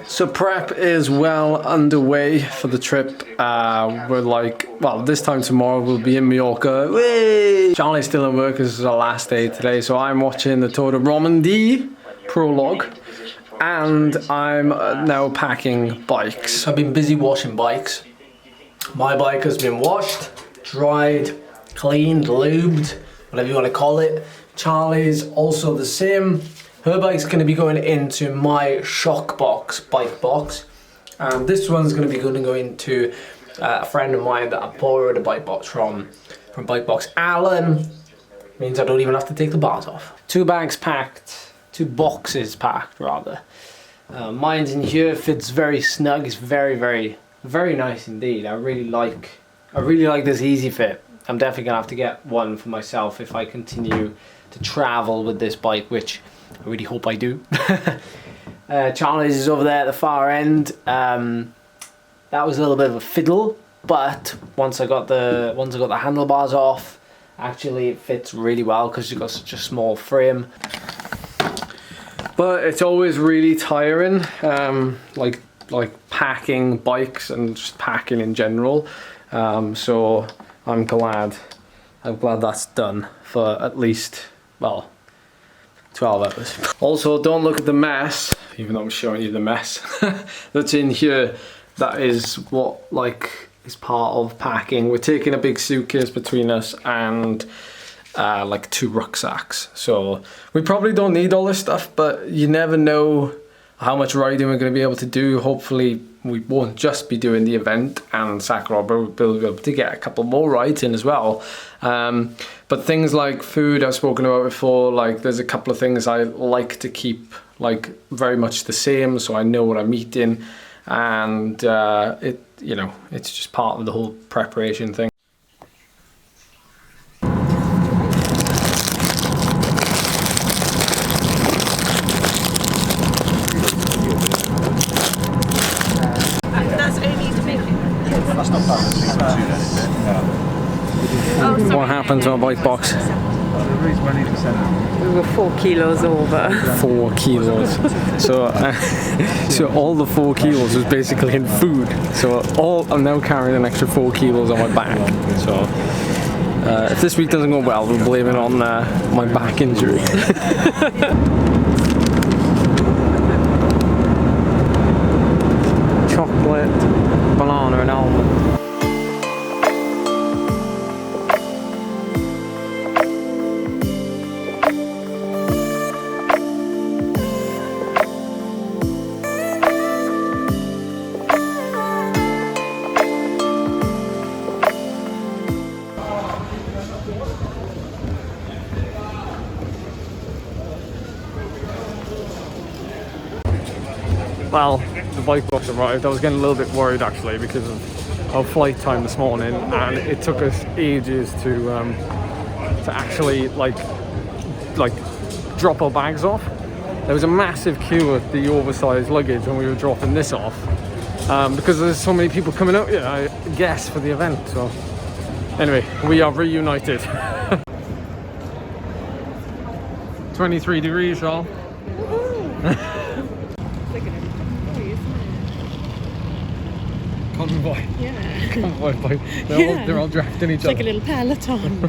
So prep is well underway for the trip. We're like, well, this time tomorrow we'll be in Mallorca. Whee! Charlie's still in work, this is our last day today, so I'm watching the Tour de Romandie prologue, and I'm now packing bikes. I've been busy washing bikes. My bike has been washed, dried, cleaned, lubed, whatever you want to call it. Charlie's also the same. Her bike's going to be going into my shock box, bike box. And this one's going to be going to go into a friend of mine that I borrowed a bike box from Bike Box Alan. Means I don't even have to take the bars off. 2 bags packed, 2 boxes packed rather. Mine's in here, fits very snug, it's very nice indeed. I really like this Easy Fit. I'm definitely gonna have to get one for myself if I continue to travel with this bike, which I really hope I do. Charlie's is over there at the far end. That was a little bit of a fiddle, but once I got the handlebars off, actually it fits really well because you've got such a small frame. But it's always really tiring, like packing bikes and just packing in general. So I'm glad that's done for at least, well, 12 hours. Also, don't look at the mess, even though I'm showing you the mess that's in here. That is what is part of packing. We're taking a big suitcase between us and like 2 rucksacks. So we probably don't need all this stuff, but you never know how much riding we're going to be able to do. Hopefully we won't just be doing the event, and Calobra will be able to get a couple more rides in as well. But things like food I've spoken about before, like there's a couple of things I like to keep like very much the same, so I know what I'm eating, and it's just part of the whole preparation thing. What happened to our bike box? We were 4 kilos over. 4 kilos. So, so all the 4 kilos was basically in food. So I'm now carrying an extra 4 kilos on my back. So if this week doesn't go well, we'll blame it on my back injury. Chocolate, banana and almond. Well, the bike box arrived. I was getting a little bit worried actually because of our flight time this morning, and it took us ages to actually like drop our bags off. There was a massive queue at the oversized luggage when we were dropping this off, because there's so many people coming out here, I guess, for the event. So anyway, we are reunited. 23 degrees, y'all. Convoy. Yeah. Convoy bike. They're all drafting each other. It's like a little peloton.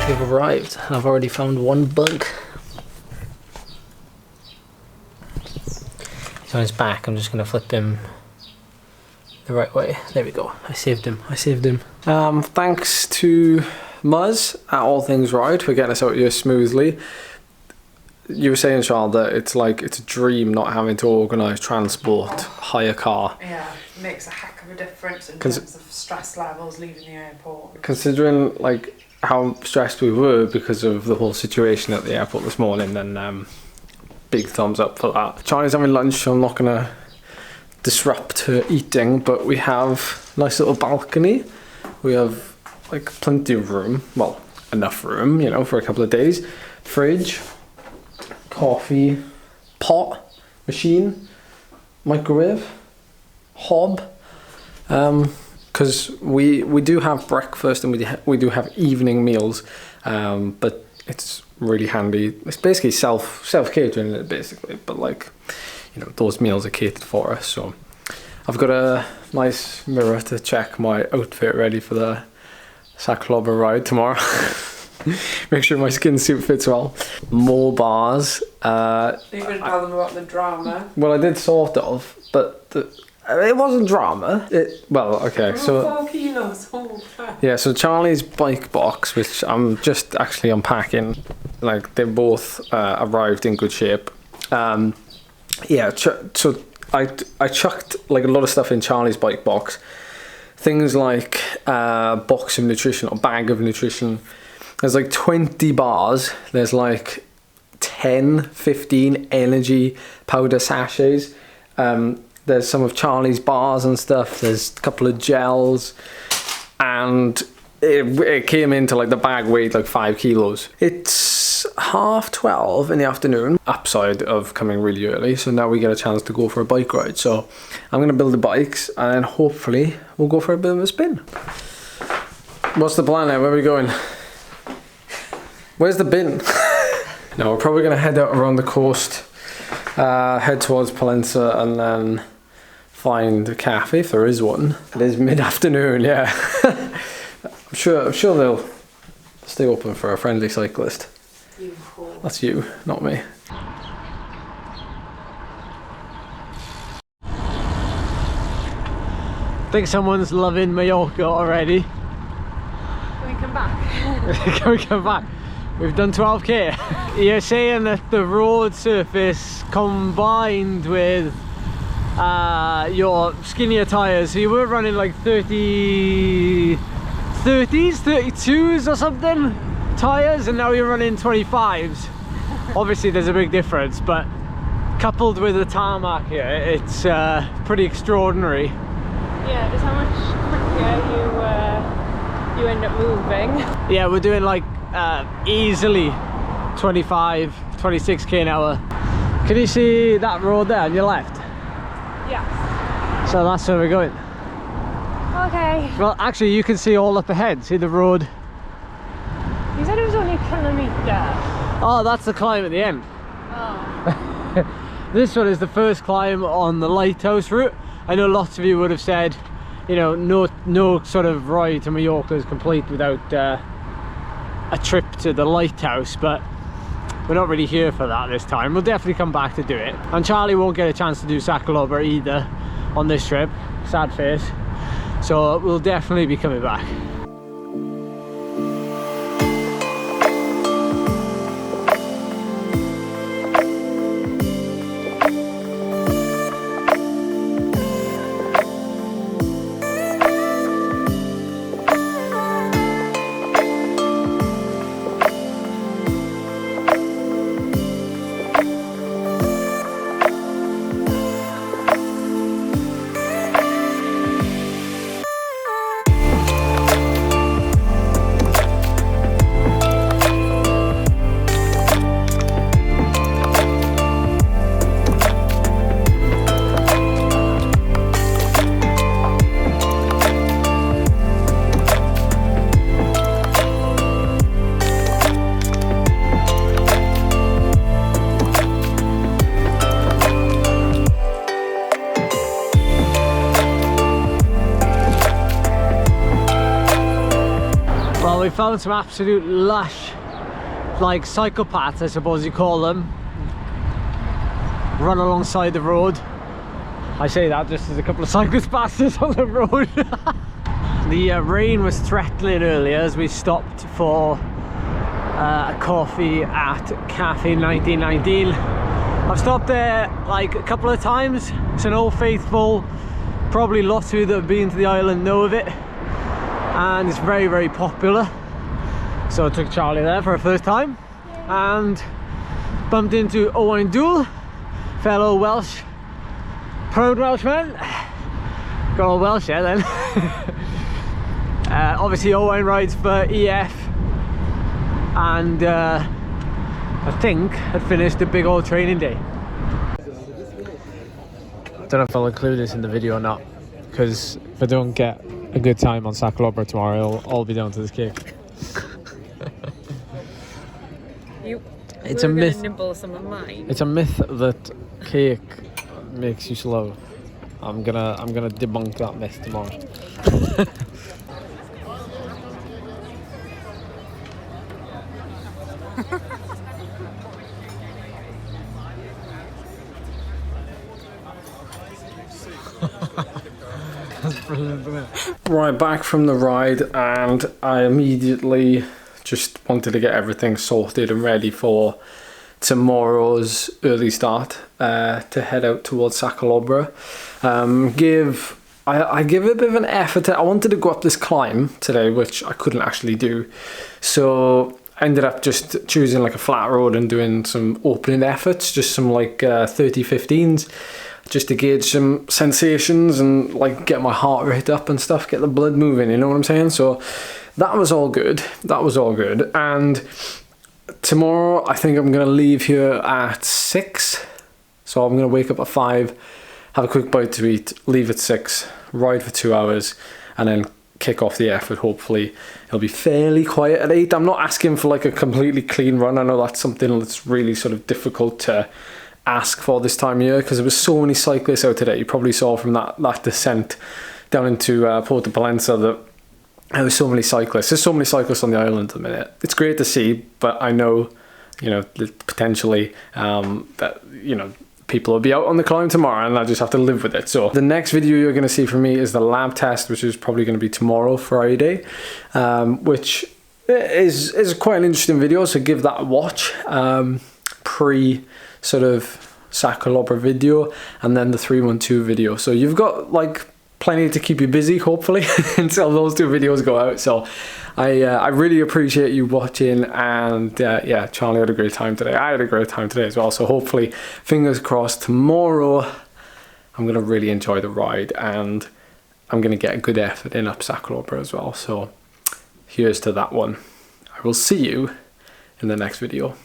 We've arrived. I've already found 1 bug. So on his back, I'm just going to flip him the right way. There we go. I saved him. Thanks to Muzz at All Things Ride for getting us out here smoothly. You were saying, Charles, that it's a dream not having to organise transport, hire a car. Yeah, it makes a heck of a difference in terms of stress levels leaving the airport. Considering how stressed we were because of the whole situation at the airport this morning, then big thumbs up for that. Charlie's having lunch, so I'm not gonna disrupt her eating, but we have a nice little balcony. We have plenty of room, well, enough room, for a couple of days. Fridge, coffee, pot, machine, microwave hob, because we do have breakfast and we do have evening meals, but it's really handy. It's basically self catering basically, but like, you know, those meals are catered for us. So I've got a nice mirror to check my outfit ready for the Calobra ride tomorrow. Make sure my skin suit fits well. More bars. You could tell them about the drama. Well, I did sort of, but it wasn't drama. Well, okay, so 4 kilos. Oh, yeah, so Charlie's bike box, which I'm just actually unpacking, like they both arrived in good shape. Yeah, so I chucked like a lot of stuff in Charlie's bike box. Things like box of nutrition or bag of nutrition. There's like 20 bars. There's like 10, 15 energy powder sachets. There's some of Charlie's bars and stuff. There's a couple of gels. And it came into like the bag weighed like 5 kilos. It's 12:30 in the afternoon. Upside of coming really early. So now we get a chance to go for a bike ride. So I'm going to build the bikes and then hopefully we'll go for a bit of a spin. What's the plan now? Where are we going? Where's the bin? No, we're probably going to head out around the coast, head towards Palencia and then find a cafe if there is one. It is mid-afternoon, yeah. I'm sure they'll stay open for a friendly cyclist. That's you, not me. I think someone's loving Mallorca already. Can we come back? Can we come back? We've done 12k. You're saying that the road surface combined with your skinnier tyres, so you were running like 30s, 32s or something tyres, and now you're running 25s. Obviously there's a big difference, but coupled with the tarmac here, it's pretty extraordinary. Yeah, just how much quicker you end up moving. Yeah, we're doing like easily 25, 26k an hour. Can you see that road there on your left? Yes. So that's where we're going. Okay. Well, actually you can see all up ahead, see the road. You said it was only a kilometre. Oh, that's the climb at the end. Oh. This one is the first climb on the lighthouse route. I know lots of you would have said, you know, no sort of ride to Mallorca is complete without a trip to the lighthouse, but we're not really here for that this time. We'll definitely come back to do it. And Charlie won't get a chance to do Calobra either on this trip, sad face. So we'll definitely be coming back. We found some absolute lush, like psychopaths I suppose you call them, run alongside the road. I say that just as a couple of cyclist bastards on the road. The rain was threatening earlier as we stopped for a coffee at Cafe 1919. I've stopped there like a couple of times. It's an old faithful, probably lots of you that have been to the island know of it. And it's very, very popular. So I took Charlie there for a first time and bumped into Owain Doull, fellow Welsh, proud Welshman. Got all Welsh there then. Obviously Owain rides for EF and I think had finished a big old training day. don't know if I'll include this in the video or not, because if I don't get a good time on Calobra tomorrow, it'll all be down to this cake. It's a myth. Nibble some of mine. It's a myth that cake makes you slow. I'm gonna debunk that myth tomorrow. That's brilliant, isn't it? Right, back from the ride, and I immediately just wanted to get everything sorted and ready for tomorrow's early start to head out towards Calobra. I give a bit of an effort. I wanted to go up this climb today, which I couldn't actually do, so I ended up just choosing like a flat road and doing some opening efforts, just some like 30-15s, just to gauge some sensations and like get my heart rate up and stuff, get the blood moving, you know what I'm saying? So that was all good. And tomorrow I think I'm gonna leave here at 6, so I'm gonna wake up at 5, have a quick bite to eat, leave at 6, ride for 2 hours, and then kick off the effort. Hopefully it'll be fairly quiet at 8. I'm not asking for like a completely clean run. I know that's something that's really sort of difficult to ask for this time of year, because there was so many cyclists out today. You probably saw from that descent down into Porto Palenza that there were so many cyclists. There's so many cyclists on the island at the minute. It's great to see, but I know, you know, potentially that, you know, people will be out on the climb tomorrow, and I just have to live with it. So the next video you're going to see from me is the lab test, which is probably going to be tomorrow, Friday, which is quite an interesting video, so give that a watch. Pre sort of Calobra video, and then the 312 video. So you've got like plenty to keep you busy, hopefully, until those 2 videos go out. So I really appreciate you watching, and yeah, Charlie had a great time today. I had a great time today as well. So hopefully, fingers crossed, tomorrow I'm gonna really enjoy the ride, and I'm gonna get a good effort in up Calobra as well. So here's to that one. I will see you in the next video.